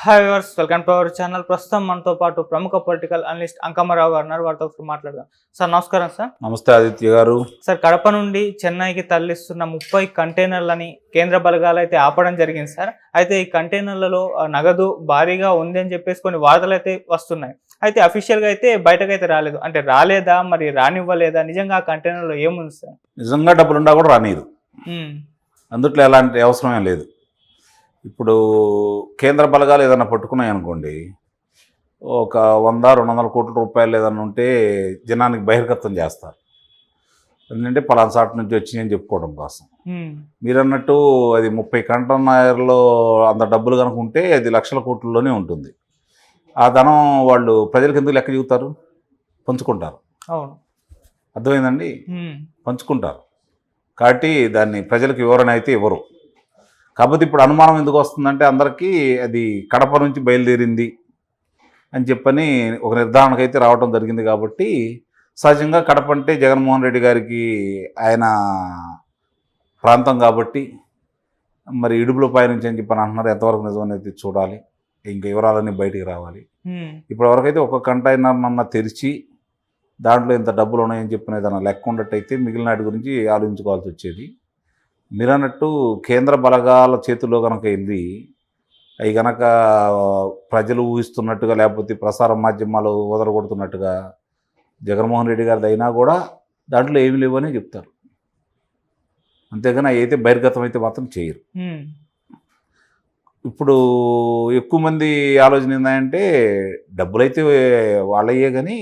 Hi viewers, welcome to our channel. ప్రస్తుతం మనతో పాటు ప్రముఖ పొలిటికల్ అనలిస్ట్ అంకమ్మరావు గారు ఉన్నారు. వారితో ఒకసారి మాట్లాడదాం. సార్ నమస్కారం. సార్ నమస్తే ఆదిత్య గారు. సార్, కడప నుండి చెన్నైకి తరలిస్తున్న 30 కంటైనర్లని కేంద్ర బలగాలు అయితే ఆపడం జరిగింది సార్. అయితే ఈ కంటైనర్లలో నగదు భారీగా ఉంది అని చెప్పేసి కొన్ని వార్తలు అయితే వస్తున్నాయి. అయితే అఫీషియల్గా అయితే బయటకైతే రాలేదు. అంటే రాలేదా, మరి రానివ్వలేదా, నిజంగా ఆ కంటైనర్లో ఏముంది సార్? నిజంగా డబ్బులుండా కూడా రానియదు. అందుట్లో ఎలాంటి అవసరమే లేదు. ఇప్పుడు కేంద్ర బలగాలు ఏదైనా పట్టుకున్నాయి అనుకోండి, ఒక 100-200 కోట్ల రూపాయలు ఏదైనా ఉంటే జనానికి బహిర్గతం చేస్తారు. ఎందుకంటే పలానా సాటి నుంచి వచ్చినాయి అని చెప్పుకోవడం కోసం. మీరు అన్నట్టు అది 30 కంటైనర్లో అంత డబ్బులు కనుక ఉంటే అది లక్షల కోట్లలోనే ఉంటుంది. ఆ ధనం వాళ్ళు ప్రజలకు ఎందుకు లెక్క చూపుతారు? పంచుకుంటారు. అవును, అర్థమైందండి. పంచుకుంటారు కాబట్టి దాన్ని ప్రజలకు వివరణ అయితే ఇవ్వరు. కాకపోతే ఇప్పుడు అనుమానం ఎందుకు వస్తుందంటే అందరికీ అది కడప నుంచి బయలుదేరింది అని చెప్పని ఒక నిర్ధారణకైతే రావడం జరిగింది. కాబట్టి సహజంగా కడప అంటే జగన్మోహన్ రెడ్డి గారికి ఆయన ప్రాంతం కాబట్టి మరి ఇడుపులపై నుంచి అని చెప్పని అంటున్నారు. ఎంతవరకు నిజమనేది చూడాలి. ఇంకా వివరాలన్నీ బయటికి రావాలి. ఇప్పటివరకైతే ఒక కంటైనర్ అన్న తెరిచి దాంట్లో ఇంత డబ్బులు ఉన్నాయని చెప్పిన ఏదైనా లెక్క ఉన్నట్టయితే మిగిలిన వాటి గురించి ఆలోచించుకోవాల్సి వచ్చేది. మీరు అన్నట్టు కేంద్ర బలగాల చేతుల్లో కనుక వెళ్ళి అవి కనుక ప్రజలు ఊహిస్తున్నట్టుగా లేకపోతే ప్రసార మాధ్యమాలు వదలగొడుతున్నట్టుగా జగన్మోహన్ రెడ్డి గారిది అయినా కూడా దాంట్లో ఏమి లేవని చెప్తారు. అంతేగాని అవి అయితే బహిర్గతం అయితే మాత్రం చేయరు. ఇప్పుడు ఎక్కువ మంది ఆలోచన ఏంటంటే డబ్బులైతే వాళ్ళయ్యే కానీ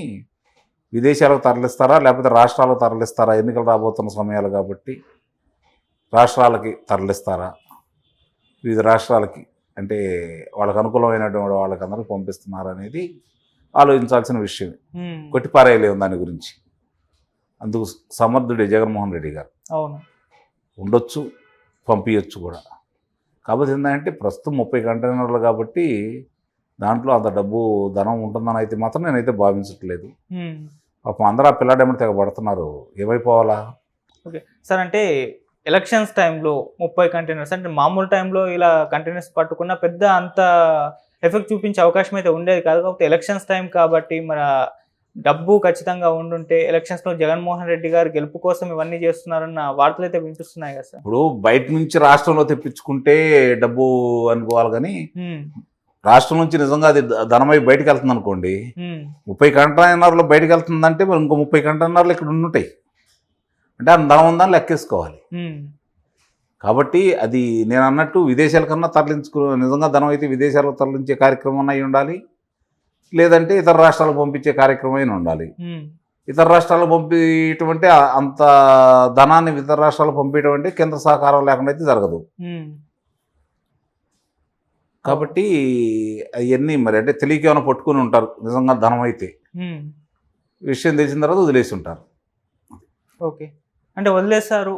విదేశాలకు తరలిస్తారా లేకపోతే రాష్ట్రాలకు తరలిస్తారా? ఎన్నికలు రాబోతున్న సమయాలు కాబట్టి రాష్ట్రాలకి తరలిస్తారా, వివిధ రాష్ట్రాలకి అంటే వాళ్ళకు అనుకూలమైనటువంటి వాళ్ళకి అందరూ పంపిస్తున్నారా అనేది ఆలోచించాల్సిన విషయం. కొట్టిపారేయలేము దాని గురించి. అందుకు సమర్థుడే జగన్మోహన్ రెడ్డి గారు. అవును, ఉండొచ్చు, పంపించచ్చు కూడా. కాకపోతే ఏంటంటే ప్రస్తుతం 30 కంటైనర్లు కాబట్టి దాంట్లో అంత ధనం ఉంటుందని అయితే మాత్రం నేనైతే భావించట్లేదు. పాపం అందరూ ఆ పిల్లాడేమో తెగబడుతున్నారు. ఏమైపోవాలా? ఓకే సార్, అంటే ఎలక్షన్స్ టైంలో 30 కంటైనర్స్ అంటే మామూలు టైంలో ఇలా కంటైనర్స్ పట్టుకున్న పెద్ద అంత ఎఫెక్ట్ చూపించే అవకాశం అయితే ఉండేది కాదు. కాకపోతే ఎలక్షన్స్ టైం కాబట్టి మరి డబ్బు ఖచ్చితంగా ఉండుంటే ఎలక్షన్స్లో జగన్మోహన్ రెడ్డి గారు గెలుపు కోసం ఇవన్నీ చేస్తున్నారన్న వార్తలు అయితే వినిపిస్తున్నాయి కదా సార్. ఇప్పుడు బయట నుంచి రాష్ట్రంలో తెప్పించుకుంటే డబ్బు అనుకోవాలి కానీ రాష్ట్రం నుంచి నిజంగా అది ధనమై బయటకు వెళ్తుంది అనుకోండి, 30 కంటైనర్లు బయటకు వెళ్తుందంటే మరి ఇంకో 30 కంటైనర్లు ఇక్కడ ఉండుంటాయి అంటే ఆ ధనం ఉందని లెక్కేసుకోవాలి. కాబట్టి అది నేను అన్నట్టు విదేశాల కన్నా నిజంగా ధనం అయితే విదేశాలకు తరలించే కార్యక్రమం అయి ఉండాలి, లేదంటే ఇతర రాష్ట్రాలకు పంపించే కార్యక్రమం అయినా ఉండాలి. ఇతర రాష్ట్రాలకు పంపించడం అంటే అంత ధనాన్ని ఇతర రాష్ట్రాలకు పంపించడం అంటే కేంద్ర సహకారం లేకుండా అయితే జరగదు. కాబట్టి అవన్నీ మరి అంటే తెలియక ఏమైనా పట్టుకుని ఉంటారు. నిజంగా ధనం అయితే విషయం తెలిసిన తర్వాత వదిలేసి ఉంటారు. ఓకే, అంటే వదిలేశారు.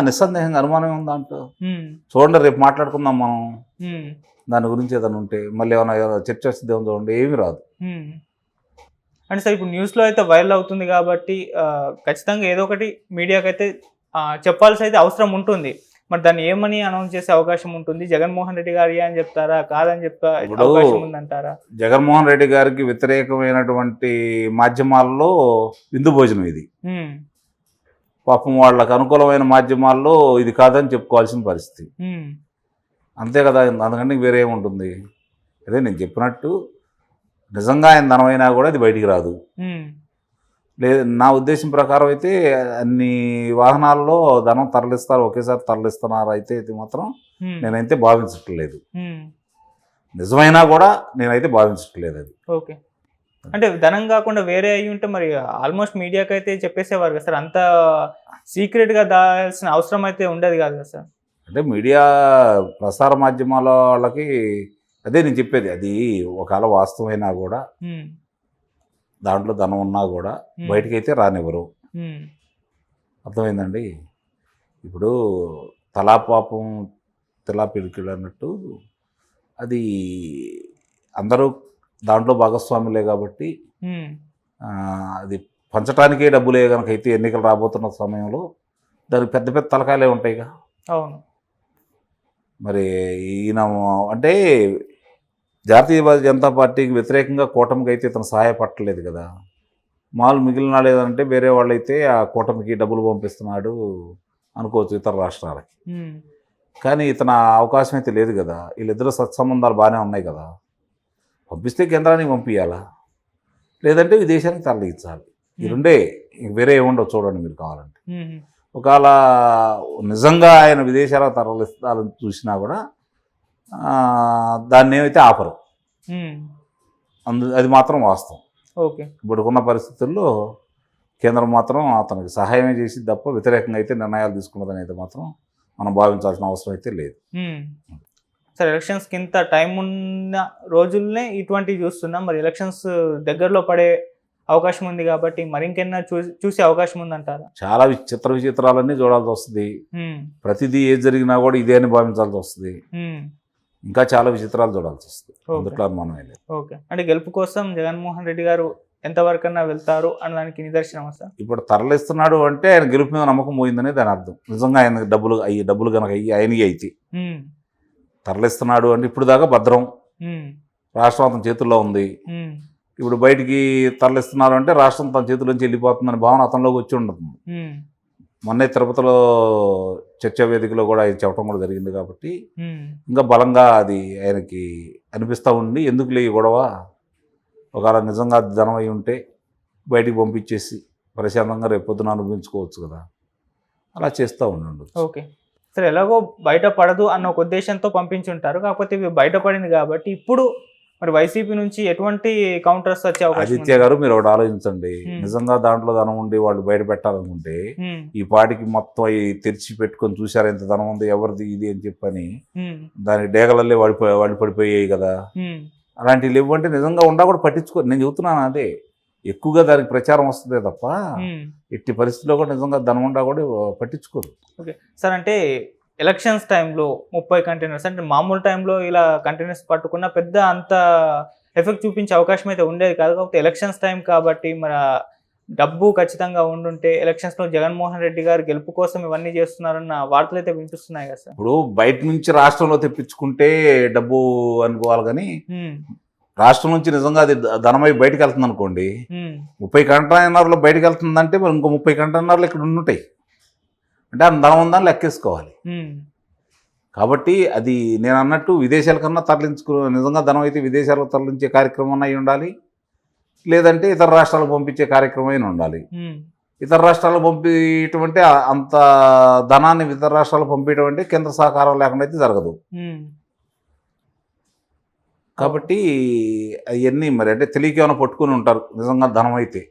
నిస్సందేహంగా అనుమానం ఉంది దాంట్లో. చూడండి, రేపు మాట్లాడుకుందాం మనం దాని గురించి. ఏదైనా ఉంటే మళ్ళీ ఏమైనా చర్చ వస్తుంది ఏమో చూడండి, ఏమీ రాదు. అంటే సార్ ఇప్పుడు న్యూస్లో అయితే వైరల్ అవుతుంది కాబట్టి ఖచ్చితంగా ఏదో ఒకటి మీడియాకి అయితే చెప్పాల్సి అయితే అవసరం ఉంటుంది. మరి దాన్ని ఏమని అనౌన్స్ చేసే అవకాశం ఉంటుంది? జగన్మోహన్ రెడ్డి గారి అని చెప్తారా, కాదని చెప్పే అవకాశం ఉందంటారా? జగన్మోహన్ రెడ్డి గారికి వ్యతిరేకమైనటువంటి మాధ్యమాల్లో విందు భోజనం ఇది. పాపం వాళ్ళకు అనుకూలమైన మాధ్యమాల్లో ఇది కాదని చెప్పుకోవాల్సిన పరిస్థితి. అంతే కదా, అందుకంటే వేరే ఏముంటుంది? అదే నేను చెప్పినట్టు నిజంగా ఆయన ధనమైనా కూడా అది బయటికి రాదు. లేదు, నా ఉద్దేశం ప్రకారం అయితే అన్ని వాహనాల్లో ధనం తరలిస్తారు, ఒకేసారి తరలిస్తున్నారు అయితే ఇది మాత్రం నేనైతే భావించట్లేదు. నిజమైనా కూడా నేనైతే భావించట్లేదు అది. ఓకే, అంటే ధనం కాకుండా వేరే అయ్యి ఉంటే మరి ఆల్మోస్ట్ మీడియాకి అయితే చెప్పేసేవారు కదా సార్. అంత సీక్రెట్గా దాల్సిన అవసరం అయితే ఉండదు కాదు కదా సార్. అంటే మీడియా ప్రసార మాధ్యమాల వాళ్ళకి అదే నేను చెప్పేది. అది ఒకవేళ వాస్తవమైనా కూడా దాంట్లో ధనం ఉన్నా కూడా బయటకైతే రానివ్వరు. అర్థమైందండి. ఇప్పుడు తలాపాపం తెలా పిలికిడు అన్నట్టు అది అందరూ దాంట్లో భాగస్వాములే కాబట్టి అది పంచడానికే డబ్బులే కనుక అయితే ఎన్నికలు రాబోతున్న సమయంలో దానికి పెద్ద పెద్ద తలకాయలే ఉంటాయిగా. అవును, మరి ఈయన అంటే జాతీయ జనతా పార్టీకి వ్యతిరేకంగా కూటమికి అయితే ఇతను సహాయపడలేదు కదా. మామూలు మిగిలిన వాళ్ళు ఏదంటే వేరే వాళ్ళు అయితే ఆ కూటమికి డబ్బులు పంపిస్తున్నాడు అనుకోవచ్చు ఇతర రాష్ట్రాలకి. కానీ ఇతను ఆ అవకాశం అయితే లేదు కదా. వీళ్ళిద్దరు సత్సంబంధాలు బాగానే ఉన్నాయి కదా. పంపిస్తే కేంద్రానికి పంపించాలా, లేదంటే విదేశానికి తరలించాలి. ఈ రెండే, వేరే ఏముండవు. చూడండి మీరు కావాలంటే. ఒకవేళ నిజంగా ఆయన విదేశాలకు తరలిస్తారని చూసినా కూడా దాన్ని ఏమైతే ఆపరు. అది మాత్రం వాస్తవం. ఓకే. ఇప్పుడున్న పరిస్థితుల్లో కేంద్రం మాత్రం అతనికి సహాయమే చేసి తప్ప వ్యతిరేకంగా అయితే నిర్ణయాలు తీసుకున్నదని అయితే మాత్రం మనం భావించాల్సిన అవసరం అయితే లేదు. సరే, ఎలక్షన్స్కి ఇంత టైం ఉన్న రోజుల్నే ఇటువంటివి చూస్తున్నాం. మరి ఎలక్షన్స్ దగ్గరలో పడే అవకాశం ఉంది కాబట్టి మరి ఇంకెన్నా చూసే అవకాశం ఉందంటారా? చాలా విచిత్రాలన్నీ చూడాల్సి వస్తుంది. ప్రతిదీ ఏది జరిగినా కూడా ఇదే అని భావించాల్సి వస్తుంది. ఇంకా చాలా విచిత్రాలు చూడాల్సి వస్తుంది. అందుట్లో అనుమానం లేదు. ఓకే. అంటే గెలుపు కోసం జగన్మోహన్ రెడ్డి గారు ఎంతవరకన్నా వెళ్తారు అనడానికి నిదర్శనం సార్. ఇప్పుడు తరలిస్తున్నాడు అంటే ఆయన గెలుపు మీద నమ్మకం పోయిందనే దాని అర్థం. నిజంగా ఆయన డబ్బులు కనుక ఆయనకి అయితే తరలిస్తున్నాడు అంటే ఇప్పుడు దాకా భద్రం, రాష్ట్రం అతని చేతుల్లో ఉంది. ఇప్పుడు బయటికి తరలిస్తున్నారు అంటే రాష్ట్రం తన చేతుల్లోంచి వెళ్ళిపోతుందని భావన అతనిలోకి వచ్చి ఉండదు. మొన్నే తిరుపతిలో చర్చా వేదికలో కూడా ఆయన చెప్పడం కూడా జరిగింది కాబట్టి ఇంకా బలంగా అది ఆయనకి అనిపిస్తూ ఉండి ఎందుకు లే గొడవ, ఒకవేళ నిజంగా ధనం అయి ఉంటే బయటికి పంపించేసి ప్రశాంతంగా రేపు పొద్దున అనుభవించుకోవచ్చు కదా, అలా చేస్తూ ఉండండి. ఓకే. సరే, ఎలాగో బయటపడదు అన్న ఒక ఉద్దేశంతో పంపించుంటారు. కాకపోతే ఇవి బయటపడింది కాబట్టి ఇప్పుడు మరి వైసీపీ నుంచి ఎటువంటి కౌంటర్స్ వచ్చే అవకాశం? ఆదిత్య గారు, మీరు ఒకటి ఆలోచించండి. నిజంగా దాంట్లో ధనం ఉండి వాళ్ళు బయట పెట్టాలనుకుంటే ఈ పాటికి మొత్తం అవి తెరిచి పెట్టుకొని చూసారు ఎంత ధనం ఉంది, ఎవరిది ఇది అని చెప్పని దాని డేగలల్లే వాళ్ళు పడిపోయాయి కదా. అలాంటివి ఇవ్వంటే నిజంగా ఉండా కూడా పట్టించుకో. నేను చెబుతున్నాను అదే, ఎక్కువగా దానికి ప్రచారం వస్తుందే తప్ప ఎట్టి పరిస్థితుల్లో కూడా నిజంగా ధనం ఉండా కూడా పట్టించుకోరు. ఓకే సార్, అంటే ఎలక్షన్స్ టైంలో 30 కంటైనర్స్ అంటే మామూలు టైంలో ఇలా కంటైనర్స్ పట్టుకున్న పెద్ద అంత ఎఫెక్ట్ చూపించే అవకాశం అయితే ఉండేది కాదు. కాకపోతే ఎలక్షన్స్ టైం కాబట్టి మరి డబ్బు ఖచ్చితంగా ఉండుంటే ఎలక్షన్స్లో జగన్మోహన్ రెడ్డి గారు గెలుపు కోసం ఇవన్నీ చేస్తున్నారన్న వార్తలు అయితే వినిపిస్తున్నాయి కదా సార్. ఇప్పుడు బయట నుంచి రాష్ట్రంలో తెప్పించుకుంటే డబ్బు అనుకోవాలి, కానీ రాష్ట్రం నుంచి నిజంగా అది ధనమై బయటకు వెళ్తుంది అనుకోండి, 30 కంటైనర్లు బయటకు వెళ్తుందంటే మరి ఇంకో 30 కంటైనర్లు ఇక్కడ ఉండుంటాయి అంటే ఆ ధనం ఉందని లెక్కేసుకోవాలి. కాబట్టి అది నేను అన్నట్టు విదేశాల కన్నా నిజంగా ధనం అయితే విదేశాలకు తరలించే కార్యక్రమం అయి ఉండాలి, లేదంటే ఇతర రాష్ట్రాలకు పంపించే కార్యక్రమం అయినా ఉండాలి. ఇతర రాష్ట్రాలకు పంపించడం అంటే అంత ధనాన్ని ఇతర రాష్ట్రాలకు పంపించడం అంటే కేంద్ర సహకారం లేకుండా అయితే జరగదు. కాబట్టి అవన్నీ మరి అంటే తెలియక ఏమైనా పట్టుకుని ఉంటారు. నిజంగా ధనం అయితే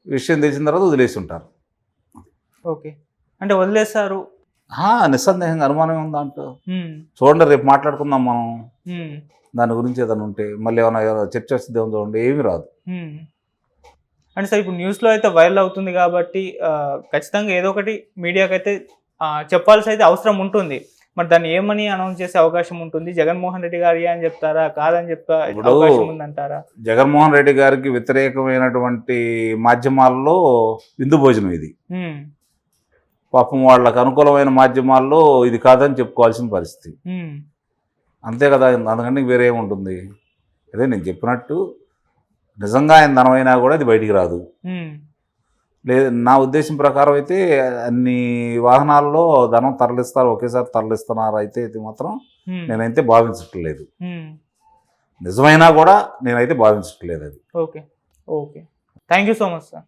విషయం తెలిసిన తర్వాత వదిలేసి ఉంటారు. ఓకే, అంటే వదిలేస్తారు నిస్సందేహంగా, అనుమానం ఉంది దాంట్లో. చూడండి, రేపు మాట్లాడుకుందాం మనం దాని గురించి. ఏదైనా ఉంటే మళ్ళీ ఏమైనా చర్చ వస్తుంది చూడండి, ఏమీ రాదు. అంటే సార్ ఇప్పుడు న్యూస్లో అయితే వైరల్ అవుతుంది కాబట్టి ఖచ్చితంగా ఏదో ఒకటి మీడియాకి అయితే చెప్పాల్సి అయితే అవసరం ఉంటుంది. మరి దాన్ని ఏమని అనౌన్స్ చేసే అవకాశం ఉంటుంది? జగన్మోహన్ రెడ్డి గారి అని చెప్తారా, కాదని చెప్తా అవకాశం ఉందంటారా? జగన్మోహన్ రెడ్డి గారికి వ్యతిరేకమైనటువంటి మాధ్యమాల్లో విందు భోజనం ఇది. పాపం వాళ్ళకు అనుకూలమైన మాధ్యమాల్లో ఇది కాదని చెప్పుకోవాల్సిన పరిస్థితి. అంతే కదా, అందుకంటే వేరే ఏముంటుంది? అదే నేను చెప్పినట్టు నిజంగా ఆయన ధనమైనా కూడా అది బయటికి రాదు. లేదు, నా ఉద్దేశం ప్రకారం అయితే అన్ని వాహనాల్లో ధనం తరలిస్తారు, ఒకేసారి తరలిస్తున్నారు అయితే మాత్రం నేనైతే భావించట్లేదు. నిజమైనా కూడా నేనైతే భావించట్లేదు అది. Okay, okay, thank you so much sir.